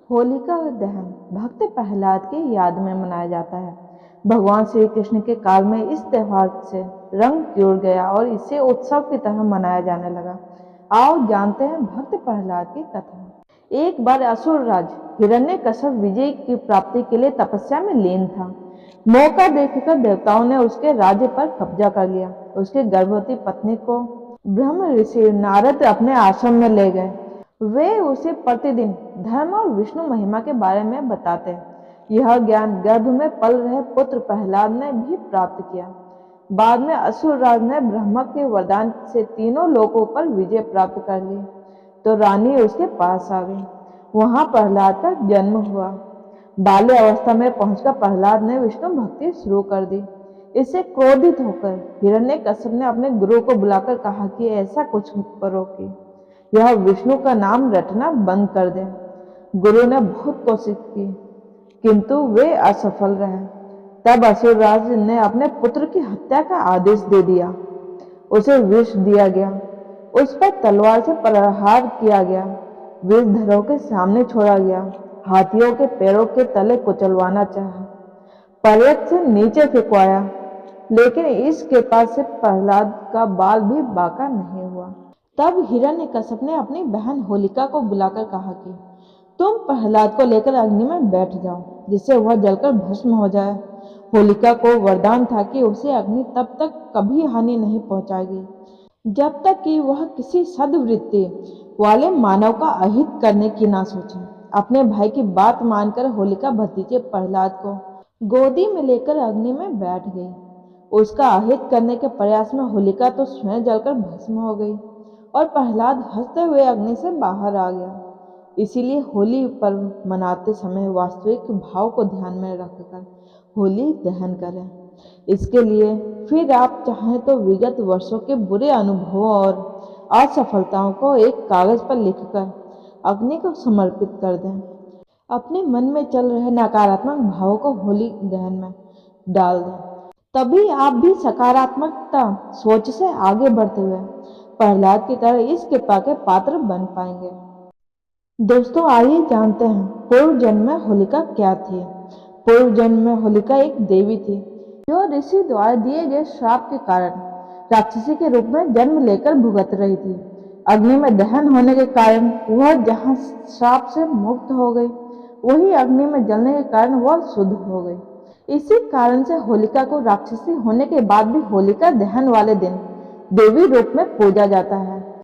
होलिका दहन भक्त प्रहलाद की याद में मनाया जाता है। भगवान श्री कृष्ण के काल में इस त्योहार से रंग जुड़ गया और इसे उत्सव की तरह मनाया जाने लगा। आओ जानते हैं भक्त प्रहलाद की कथा। एक बार असुर राज हिरण्यकश्यप विजय की प्राप्ति के लिए तपस्या में लीन था। मौका देखकर देवताओं ने उसके राज्य पर कब्जा कर लिया। उसकी गर्भवती पत्नी को ब्रह्म ऋषि नारद अपने आश्रम में ले गए। वे उसे प्रतिदिन धर्म और विष्णु महिमा के बारे में बताते। यह ज्ञान गर्भ में पल रहे पुत्र प्रहलाद ने भी प्राप्त किया। बाद में असुरराज ने ब्रह्मा के वरदान से तीनों लोकों पर विजय प्राप्त कर ली तो रानी उसके पास आ गई। वहां प्रहलाद का जन्म हुआ। बाल्य अवस्था में पहुंचकर प्रहलाद ने विष्णु भक्ति शुरू कर दी। इससे क्रोधित होकर हिरण्यकश्यप ने अपने गुरु को बुलाकर कहा कि ऐसा कुछ करो कि यह विष्णु का नाम रटना बंद कर दे। गुरु ने बहुत कोशिश की किंतु वे असफल रहे। तब असुरराज ने अपने पुत्र की हत्या का आदेश दे दिया। उसे विष दिया गया। उस पर तलवार से प्रहार किया गया। विषधरों के सामने छोड़ा गया। हाथियों के पैरों के तले कुचलवाना चाहा। पर्वत से नीचे फेंकवाया, लेकिन इस कृपा से प्रहलाद का बाल भी बांका नहीं हुआ। तब हिरण्यकश्यप ने अपनी बहन होलिका को बुलाकर कहा कि तुम प्रहलाद को लेकर अग्नि में बैठ जाओ, जिससे वह जलकर भस्म हो जाए। होलिका को वरदान था कि उसे अग्नि तब तक कभी हानि नहीं पहुंचाएगी जब तक कि वह किसी सद्वृत्ति वाले मानव का अहित करने की ना सोचे। अपने भाई की बात मानकर होलिका भतीजे प्रहलाद को गोदी में लेकर अग्नि में बैठ गई। उसका अहित करने के प्रयास में होलिका तो स्वयं जलकर भस्म हो गई और प्रहलाद हंसते हुए अग्नि से बाहर आ गया। इसीलिए होली पर्व मनाते समय वास्तविक भाव को ध्यान में रखकर होली दहन करें। इसके लिए फिर आप चाहें तो विगत वर्षों के बुरे अनुभवों और असफलताओं को एक कागज पर लिखकर अग्नि को समर्पित कर दें। अपने मन में चल रहे नकारात्मक भावों को होली दहन में डाल दें। तभी आप भी सकारात्मकता सोच से आगे बढ़ते हुए प्रहलाद की तरह इस कृपा के पात्र बन पाएंगे। दोस्तों, आइए जानते हैं पूर्व जन्म में होलिका क्या थी। पूर्व जन्म में होलिका एक देवी थी जो ऋषि द्वारा दिए गए श्राप के कारण राक्षसी के रूप में जन्म लेकर भुगत रही थी। अग्नि में दहन होने के कारण वह जहां श्राप से मुक्त हो गई, वही अग्नि में जलने के कारण वह शुद्ध हो गई। इसी कारण से होलिका को राक्षसी होने के बाद भी होलिका दहन वाले दिन देवी रूप में पूजा जाता है।